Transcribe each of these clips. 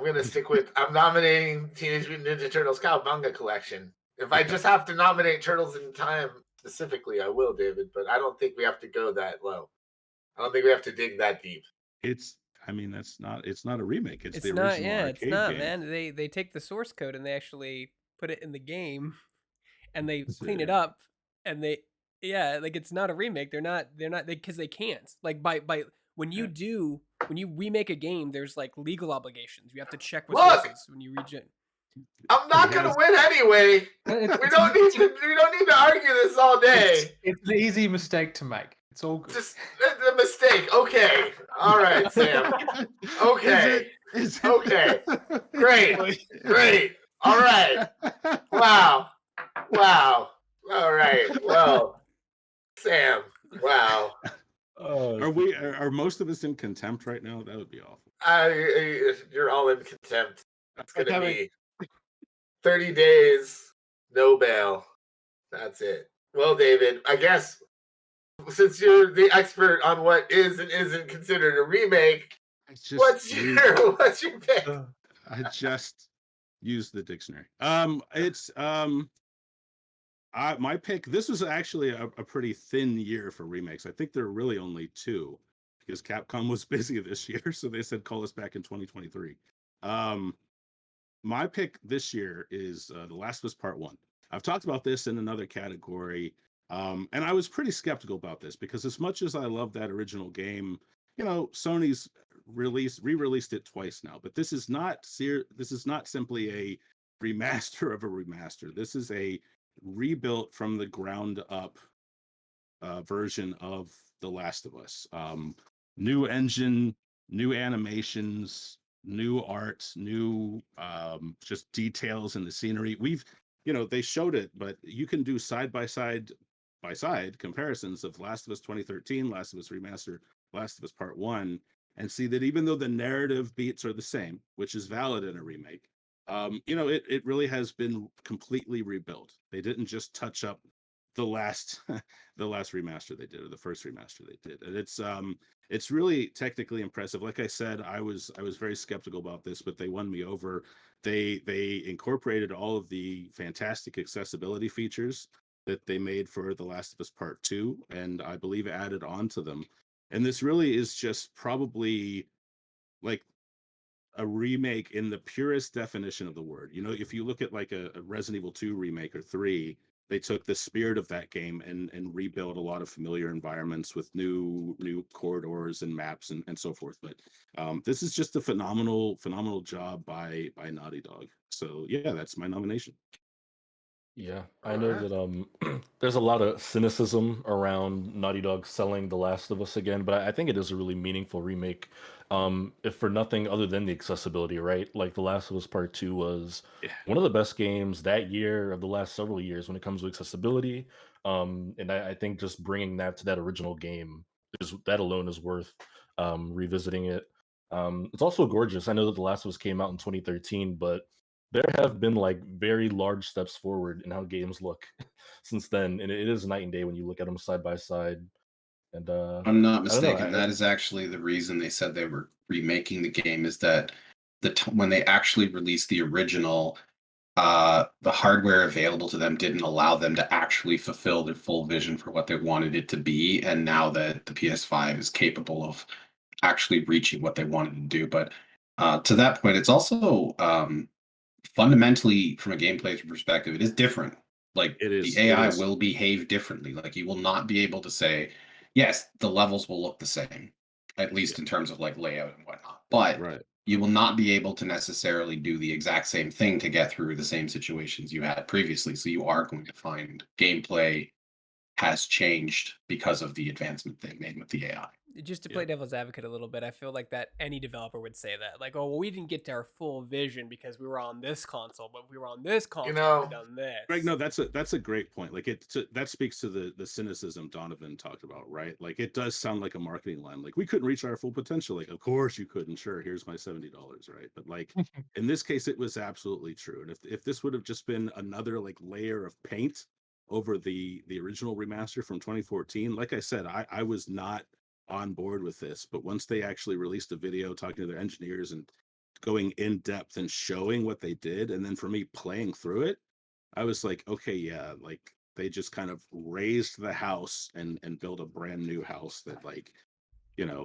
I'm gonna stick with. I'm nominating Teenage Mutant Ninja Turtles Cowabunga Collection. If I Okay. just have to nominate Turtles in Time specifically, I will, David. But I don't think we have to go that low. I don't think we have to dig that deep. It's I mean it's not a remake. It's the It's not, original yeah, it's arcade not, game. man. They take the source code and they actually put it in the game and they It's, clean it up and they yeah, like it's not a remake. They're not because they can't. Like by yeah. when you remake a game, there's like legal obligations. You have to check with Look, sources when you region. I'm He not gonna has win anyway. It's, We it's, don't need to. We don't need to argue this all day. it's an easy mistake to make. It's all good. Just the mistake. Okay. All right, Sam. Okay. Is it? Okay. Great. Great. All right. Wow. Wow. All right. Well, Sam. Wow. Are most of us in contempt right now? That would be awful. You're all in contempt. It's gonna be 30 days, no bail. That's it. Well, David, I guess since you're the expert on what is and isn't considered a remake, what's your pick? I just used the dictionary. It's my pick. This was actually a pretty thin year for remakes. I think there are really only two because Capcom was busy this year, so they said call us back in 2023. My pick this year is The Last of Us Part 1. I've talked about this in another category, and I was pretty skeptical about this because as much as I love that original game, you know, Sony's re-released it twice now, but this is not simply a remaster of a remaster. This is a rebuilt from the ground up version of The Last of Us. New engine, new animations, new art, new just details in the scenery. They showed it, but you can do side by side comparisons of Last of Us 2013, Last of Us Remaster, Last of Us Part 1, and see that even though the narrative beats are the same, which is valid in a remake, it really has been completely rebuilt. They didn't just touch up the last remaster they did, or the first remaster they did, and it's really technically impressive. Like I said, I was very skeptical about this, but they won me over. They incorporated all of the fantastic accessibility features that they made for The Last of Us Part 2, and I believe added on to them. And this really is just probably like a remake in the purest definition of the word. You know, if you look at like a Resident Evil 2 remake or 3, they took the spirit of that game and rebuilt a lot of familiar environments with new corridors and maps and so forth. But this is just a phenomenal job by Naughty Dog. So yeah, that's my nomination. Yeah, I know that there's a lot of cynicism around Naughty Dog selling The Last of Us again, but I think it is a really meaningful remake. If for nothing other than the accessibility, right? Like The Last of Us Part 2 was one of the best games that year of the last several years when it comes to accessibility. And I think just bringing that to that original game that alone is worth revisiting it. It's also gorgeous. I know that The Last of Us came out in 2013, but there have been like very large steps forward in how games look since then, and it is night and day when you look at them side by side. And I'm not I don't know. mistaken. That is actually the reason they said they were remaking the game. Is that when they actually released the original, the hardware available to them didn't allow them to actually fulfill their full vision for what they wanted it to be. And now that the PS5 is capable of actually reaching what they wanted to do, but to that point, it's also fundamentally, from a gameplay perspective, it is different. Like the AI will behave differently. Like you will not be able to say, yes, the levels will look the same, at least in terms of like layout and whatnot. But you will not be able to necessarily do the exact same thing to get through the same situations you had previously. So you are going to find gameplay has changed because of the advancement they made with the AI. Just to play devil's advocate a little bit, I feel like that any developer would say that. Like, oh, well, we didn't get to our full vision because we were on this console, but if we were on this console, we would have done this. Greg, no, that's a great point. Like that speaks to the cynicism Donovan talked about, right? Like it does sound like a marketing line. Like we couldn't reach our full potential. Like, of course you couldn't. Sure, here's my $70, right? But like in this case, it was absolutely true. And if this would have just been another like layer of paint over the original remaster from 2014, like I said, I was not on board with this, but once they actually released a video talking to their engineers and going in depth and showing what they did, and then for me playing through it, I was like, okay, yeah, like they just kind of raised the house and built a brand new house that, like,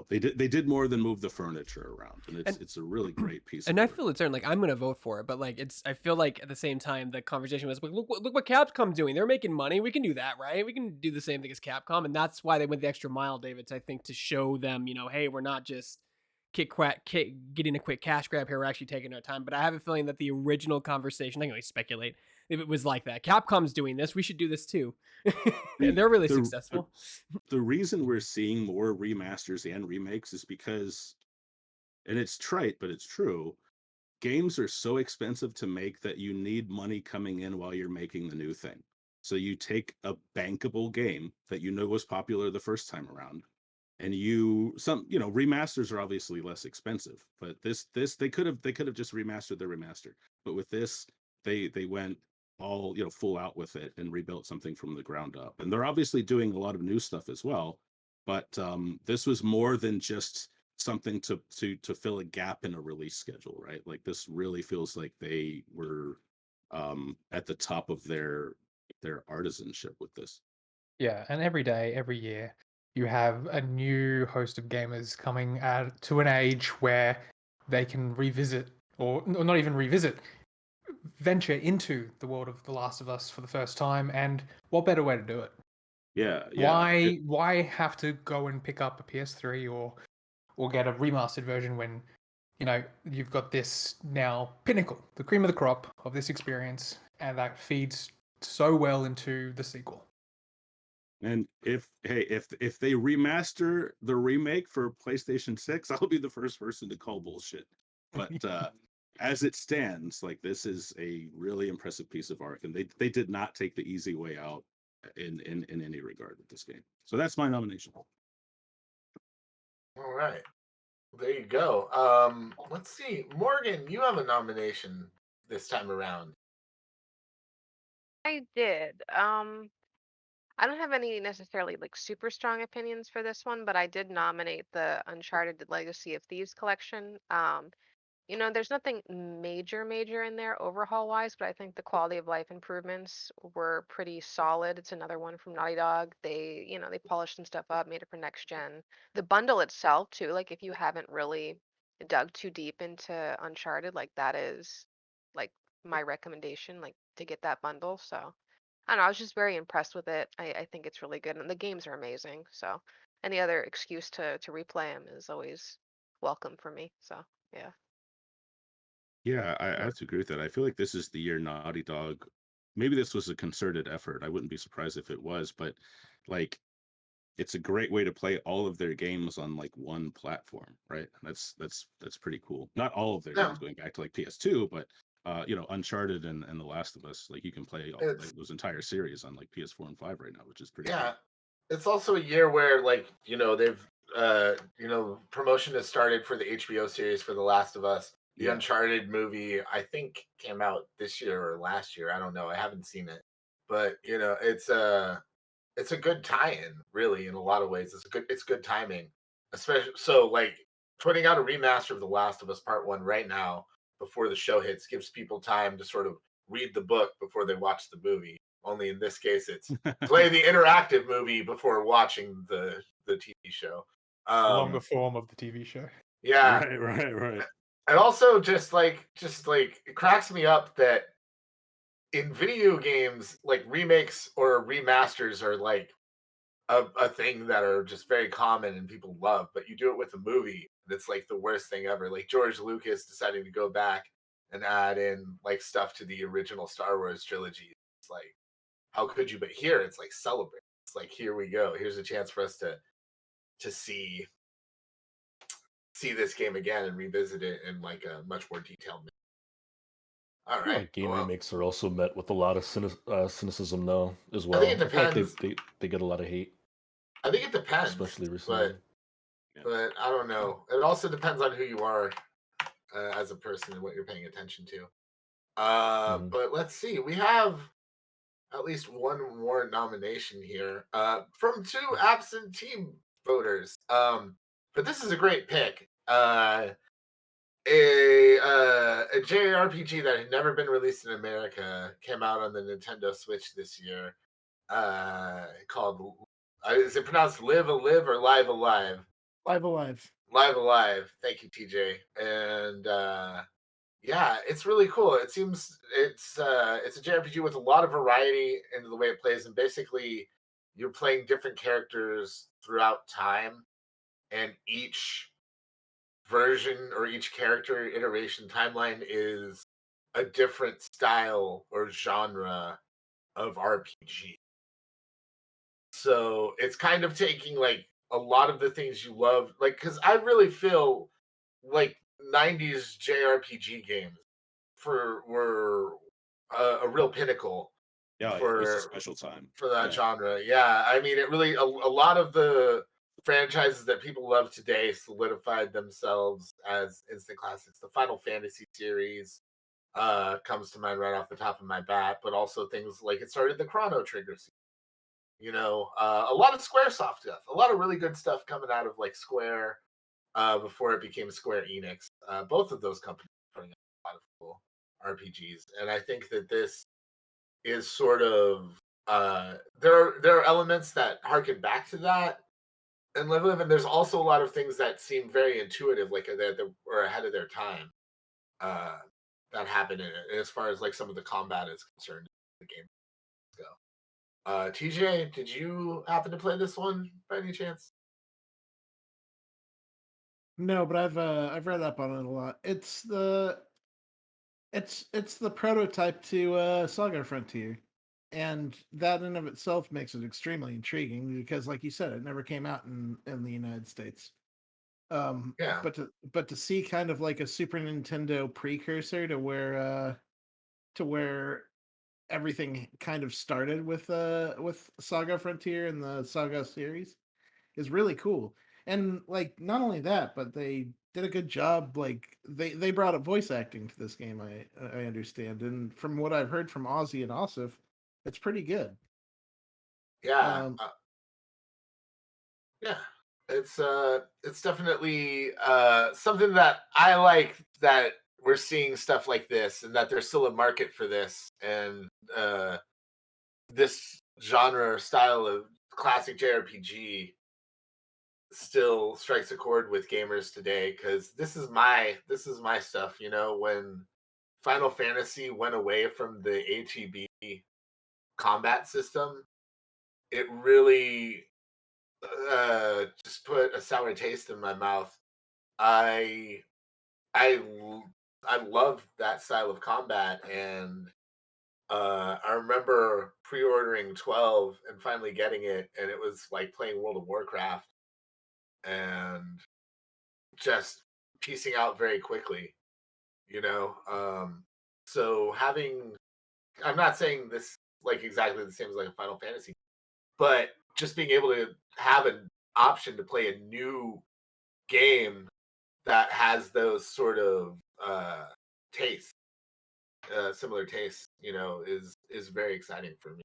they did more than move the furniture around, and it's a really great piece. And of I work. feel it's like I'm gonna vote for it, but like I feel like at the same time the conversation was like, look what Capcom's doing. They're making money. We can do that, right? We can do the same thing as Capcom, and that's why they went the extra mile, David. I think to show them, hey, we're not just getting a quick cash grab here. We're actually taking our time. But I have a feeling that the original conversation, I can only speculate, if it was like that, Capcom's doing this, we should do this too, and they're really successful. The reason we're seeing more remasters and remakes is because, and it's trite, but it's true, games are so expensive to make that you need money coming in while you're making the new thing. So you take a bankable game that was popular the first time around, and remasters are obviously less expensive, but this they could have just remastered the remaster. But with this, they went all full out with it and rebuilt something from the ground up. And they're obviously doing a lot of new stuff as well. But this was more than just something to fill a gap in a release schedule, right? Like this really feels like they were at the top of their artisanship with this. Yeah, and every day, every year, you have a new host of gamers coming to an age where they can revisit, or not even revisit, venture into the world of The Last of Us for the first time. And what better way to do it? Yeah. Why have to go and pick up a PS3 or get a remastered version when you've got this now pinnacle, the cream of the crop of this experience, and that feeds so well into the sequel. And if they remaster the remake for PlayStation 6, I'll be the first person to call bullshit. But as it stands, like this is a really impressive piece of art, and they did not take the easy way out in any regard with this game. So that's my nomination. All right. There you go. Let's see. Morgan, you have a nomination this time around. I did. I don't have any necessarily like super strong opinions for this one, but I did nominate the Uncharted Legacy of Thieves collection. There's nothing major in there overhaul wise, but I think the quality of life improvements were pretty solid. It's another one from Naughty Dog. They polished some stuff up, made it for next gen. The bundle itself too, like if you haven't really dug too deep into Uncharted, like that is like my recommendation, like to get that bundle. So I don't know, I was just very impressed with it. I think it's really good, and the games are amazing. So any other excuse to replay them is always welcome for me. So yeah. Yeah, I have to agree with that. I feel like this is the year Naughty Dog. Maybe this was a concerted effort. I wouldn't be surprised if it was, but like it's a great way to play all of their games on like one platform, right? And that's pretty cool. Not all of their games going back to like PS2, but Uncharted and The Last of Us, like you can play those entire series on like PS4 and 5 right now, which is pretty cool. It's also a year where they've promotion has started for the HBO series for The Last of Us. The Uncharted movie, I think, came out this year or last year. I don't know. I haven't seen it, but it's a good tie-in, really, in a lot of ways. It's good timing, especially so like putting out a remaster of The Last of Us Part 1 right now before the show hits gives people time to sort of read the book before they watch the movie. Only in this case, it's play the interactive movie before watching the TV show. Longer form of the TV show. Yeah, right. And also just like it cracks me up that in video games, like remakes or remasters are like a thing that are just very common and people love, but you do it with a movie and it's like the worst thing ever. Like George Lucas deciding to go back and add in like stuff to the original Star Wars trilogy. It's like, how could you? But here it's like celebrate. It's like, here we go. Here's a chance for us to see this game again and revisit it in like a much more detailed manner. All right. Like game remakes are also met with a lot of cynicism though as well. I think it depends. They get a lot of hate. I think it depends, especially recently. But I don't know. It also depends on who you are as a person and what you're paying attention to. But let's see. We have at least one more nomination here from two absentee voters. But this is a great pick. a JRPG that had never been released in America came out on the Nintendo Switch this year. Called is it pronounced Live Alive or Live Alive? Live Alive. Live Alive. Thank you, TJ. And yeah, it's really cool. It seems it's a JRPG with a lot of variety in the way it plays, and basically you're playing different characters throughout time, and each version or each character iteration timeline is a different style or genre of RPG. So it's kind of taking like a lot of the things you love, like because I really feel like 90s JRPG games were a real pinnacle Yeah, it was a special time for that Yeah. genre. Yeah, I mean, it really a lot of the franchises that people love today solidified themselves as instant classics. The Final Fantasy series comes to mind right off the top of my bat, but also things like it started the Chrono Trigger series. You know, a lot of SquareSoft stuff, a lot of really good stuff coming out of like Square before it became Square Enix. Both of those companies putting out a lot of cool RPGs, and I think that this is sort of there are elements that harken back to that and Live, and there's also a lot of things that seem very intuitive, like that were ahead of their time. Uh, that happened in it, as far as like some of the combat is concerned. The game go. TJ, did you happen to play this one by any chance? No, but I've read up on it a lot. It's the prototype to Saga Frontier, and that in of itself makes it extremely intriguing because, like you said, it never came out in the United States. Yeah. But to see kind of like a Super Nintendo precursor to where everything kind of started with Saga Frontier and the Saga series is really cool. And like not only that, but they did a good job. Like they brought up voice acting to this game. I understand, and from what I've heard from Ozzy and Osif, it's pretty good. Yeah. Um, Yeah. It's definitely something that I like, that we're seeing stuff like this and that there's still a market for this, and this genre or style of classic JRPG still strikes a chord with gamers today, because this is my stuff, you know. When Final Fantasy went away from the ATB combat system, it really just put a sour taste in my mouth. I I I loved that style of combat, and I remember pre-ordering 12 and finally getting it, and it was like playing World of Warcraft and just piecing out very quickly, you know. So having, I'm not saying this like exactly the same as like a Final Fantasy, but just being able to have an option to play a new game that has those sort of tastes, similar tastes, you know, is very exciting for me.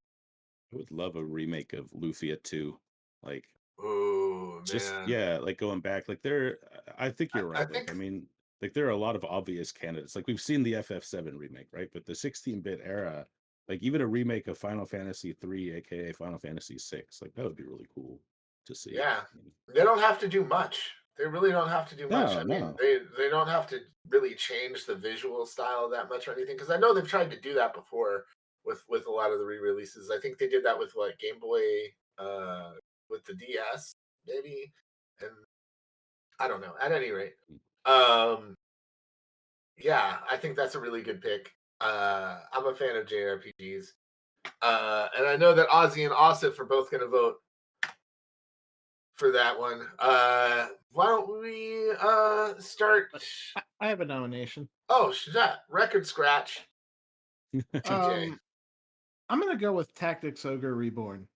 I would love a remake of Lufia 2. Like Oh just man, yeah, like going back, like there I think you're I right. Like think I mean, like there are a lot of obvious candidates. Like we've seen the FF7 remake, right? But the 16-bit era, like even a remake of Final Fantasy 3, aka Final Fantasy 6, like that would be really cool to see. yeah, they don't have to do much. They really don't have to do much. No, I mean, no. they don't have to really change the visual style that much or anything, because I know they've tried to do that before with a lot of the re-releases. I think they did that with what Game Boy, with the DS maybe, and I don't know. At any rate, um, yeah, I think that's a really good pick. I'm a fan of JRPGs, and I know that Ozzy and Osif are both going to vote for that one. Why don't we start? I have a nomination. Oh, Shazat, record scratch. TJ. I'm gonna go with Tactics Ogre Reborn.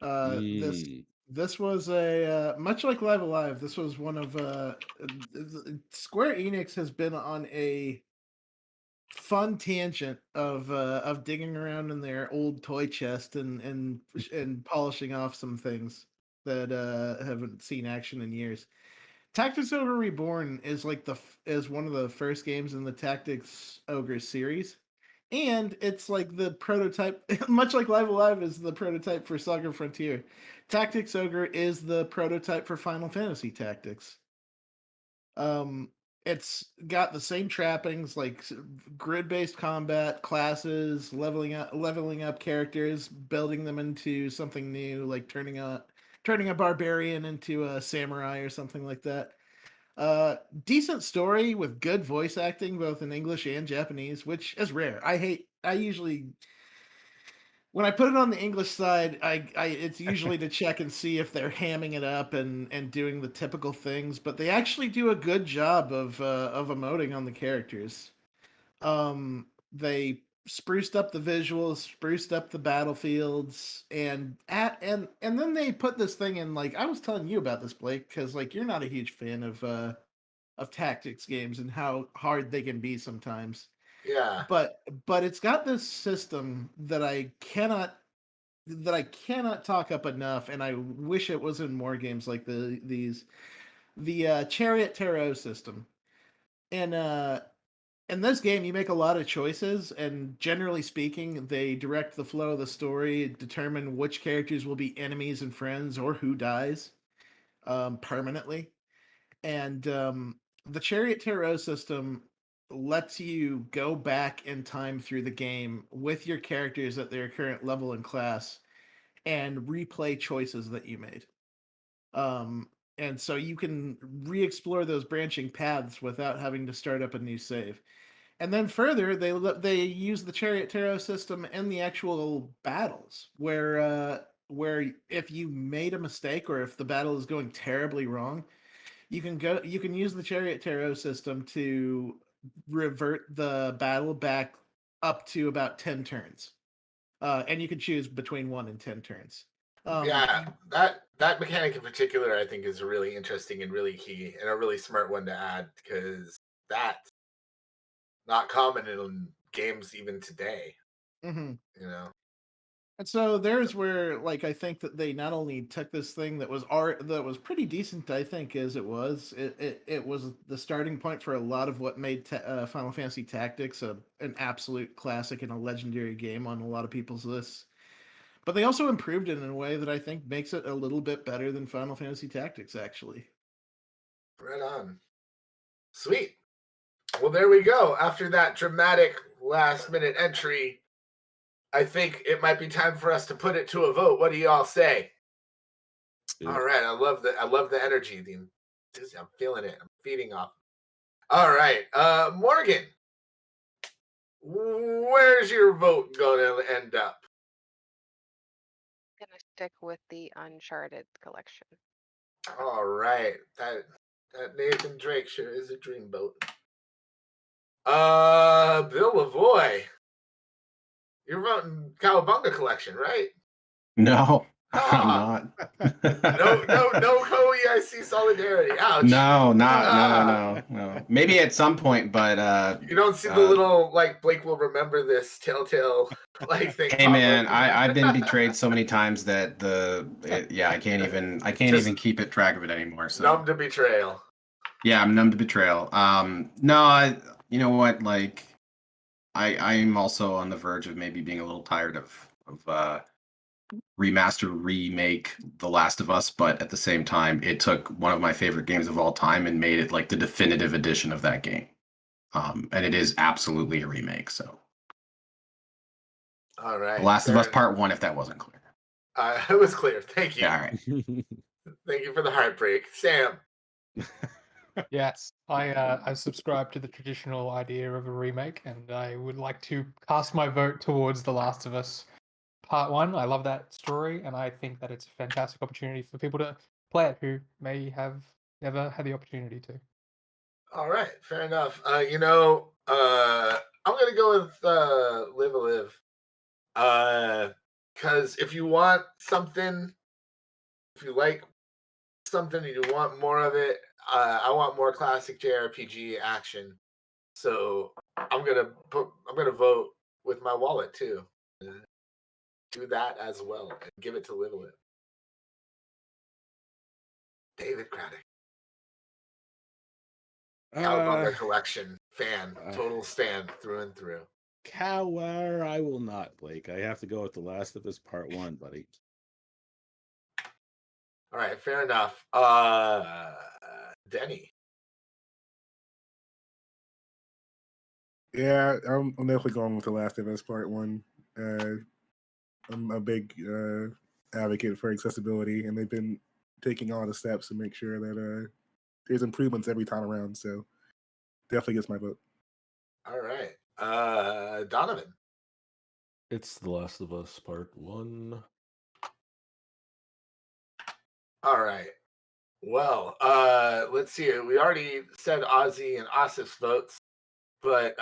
This Mm. this was a much like Live Alive. This was one of Square Enix has been on a fun tangent of digging around in their old toy chest and polishing off some things that haven't seen action in years. Tactics Ogre Reborn is like is one of the first games in the Tactics Ogre series, and it's like the prototype. Much like Live Alive is the prototype for Saga Frontier, Tactics Ogre is the prototype for Final Fantasy Tactics. It's got the same trappings, like grid-based combat, classes, leveling up characters, building them into something new, like turning a barbarian into a samurai or something like that. Decent story with good voice acting, both in English and Japanese, which is rare. I usually, when I put it on the English side, it's usually to check and see if they're hamming it up and doing the typical things, but they actually do a good job of emoting on the characters. They spruced up the visuals, spruced up the battlefields, and then they put this thing in. Like I was telling you about this, Blake, because like you're not a huge fan of tactics games and how hard they can be sometimes. Yeah. But it's got this system that I cannot talk up enough, and I wish it was in more games like the Chariot Tarot system. And in this game, you make a lot of choices, and generally speaking, they direct the flow of the story, determine which characters will be enemies and friends, or who dies permanently. And the Chariot Tarot system lets you go back in time through the game with your characters at their current level and class and replay choices that you made. And so you can re-explore those branching paths without having to start up a new save. And then further, they use the Chariot Tarot system in the actual battles, where if you made a mistake or if the battle is going terribly wrong, you can use the Chariot Tarot system to revert the battle back up to about 10 turns. And you can choose between 1 and 10 turns. Yeah, that mechanic in particular, I think, is really interesting and really key, and a really smart one to add, because that's not common in games even today. Mm-hmm. You know. And so there's where, like, I think that they not only took this thing that was pretty decent, I think, as it was the starting point for a lot of what made Final Fantasy Tactics an absolute classic and a legendary game on a lot of people's lists. But they also improved it in a way that I think makes it a little bit better than Final Fantasy Tactics, actually. Right on. Sweet. Well, there we go. After that dramatic last-minute entry, I think it might be time for us to put it to a vote. What do y'all say? Yeah. All right. I love the energy. I'm feeling it. I'm feeding off. All right. Morgan, where's your vote going to end up? I'm gonna stick with the Uncharted collection. All right. That Nathan Drake sure is a dreamboat. Bill Lavoie, you're voting Cowabunga collection, right? No, Ah, I'm not. no co-EIC solidarity. Ouch. No, no. Maybe at some point, but You don't see the little, like, Blake will remember this telltale like thing. hey man, I've been betrayed so many times that I can't even keep it track of it anymore. So numb to betrayal. Yeah, I'm numb to betrayal. No, you know what? Like, I'm also on the verge of maybe being a little tired of remake The Last of Us, but at the same time, it took one of my favorite games of all time and made it like the definitive edition of that game. And it is absolutely a remake. So, All right, The Last of Us Part 1, if that wasn't clear. It was clear. Thank you. Yeah, all right. Thank you for the heartbreak, Sam. Yes, I subscribe to the traditional idea of a remake, and I would like to cast my vote towards The Last of Us Part 1. I love that story, and I think that it's a fantastic opportunity for people to play it who may have never had the opportunity to. All right, fair enough. I'm gonna go with Live a Live. Because if you want something, if you like something and you want more of it, I want more classic JRPG action. So I'm gonna vote with my wallet too. Do that as well and give it to Live a Live. David Craddock. Cowabunga collection fan, total stan through and through. Cower, I will not, Blake. I have to go with The Last of Us Part 1, buddy. All right, fair enough. Denny. Yeah, I'm definitely going with The Last of Us Part 1. I'm a big advocate for accessibility, and they've been taking all the steps to make sure that there's improvements every time around. So definitely gets my vote. All right. Donovan. It's The Last of Us Part 1. All right. Well, let's see. We already said Ozzy and Asif's votes, but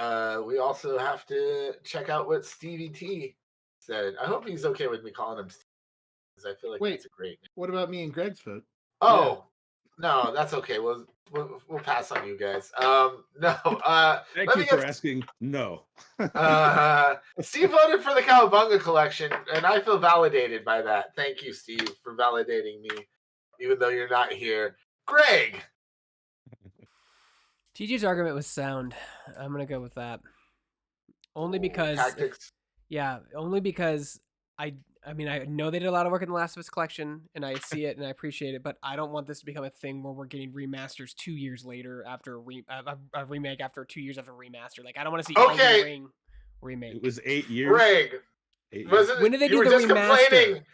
we also have to check out what Stevie T said. I hope he's okay with me calling him Steve, because I feel like that's a great name. What about me and Greg's vote? Oh, no, that's okay. We'll pass on you guys. No. Thank you for asking. No. Steve voted for the Cowabunga collection, and I feel validated by that. Thank you, Steve, for validating me, even though you're not here. Greg. TJ's argument was sound. I'm gonna go with that. Only because tactics. Only because I mean, I know they did a lot of work in the Last of Us collection, and I see it and I appreciate it, but I don't want this to become a thing where we're getting remasters 2 years later after a remake after 2 years after a remaster. Like, I don't want to see Elden Ring remake. It was 8 years. Greg, when did they do the remaster?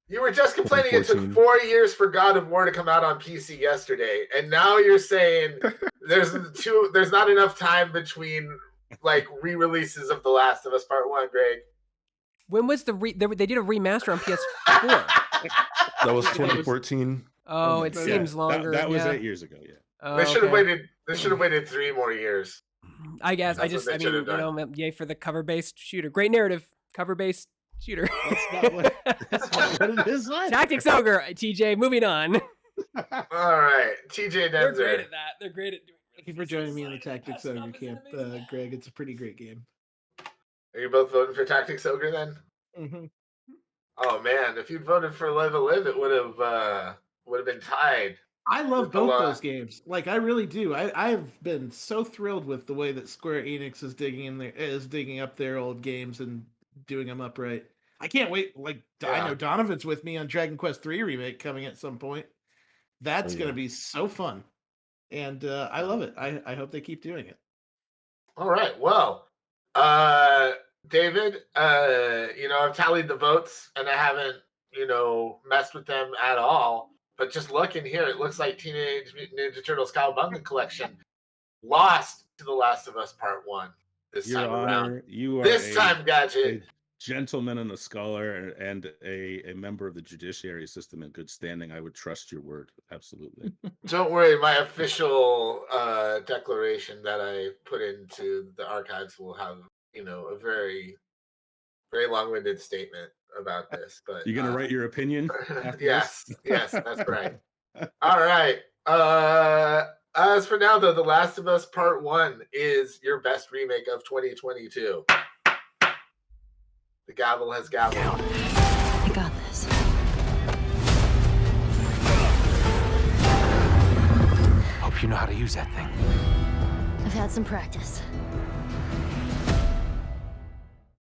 You were just complaining it took 4 years for God of War to come out on PC yesterday, and now you're saying there's not enough time between like re-releases of The Last of Us Part 1, Greg. When was they did a remaster on PS4? That was 2014. Oh, it seems longer. That was 8 years ago. Yeah. They should have waited. They should have waited 3 more years. I guess. Yay for the cover-based shooter. Great narrative, cover-based shooter. That's not what it is. Tactics Ogre, TJ. Moving on. All right, TJ Denzer. They're great at that. They're great at doing. Thank you for joining me in the Tactics Ogre camp, Greg. It's a pretty great game. Are you both voting for Tactics Ogre then? Mm-hmm. Oh man, if you'd voted for Live a Live, it would have been tied. I love both those games. Like, I really do. I've been so thrilled with the way that Square Enix is digging up their old games and doing them upright. I can't wait. Like, I know Donovan's with me on Dragon Quest III remake coming at some point. That's going to be so fun, and I love it. I hope they keep doing it. All right. Well, David, I've tallied the votes and I haven't, messed with them at all. But just looking here, it looks like Teenage Mutant Ninja Turtles Cowabunga Collection lost to The Last of Us Part 1 this time around. You are this time, Gadget. A gentleman and a scholar and a member of the judiciary system in good standing. I would trust your word. Absolutely. Don't worry, my official declaration that I put into the archives will have, a very, very long-winded statement about this. But you're gonna write your opinion after yes, that's right. All right. As for now, though, The Last of Us Part 1 is your best remake of 2022. The gavel has gavelled. I got this. Hope you know how to use that thing. I've had some practice.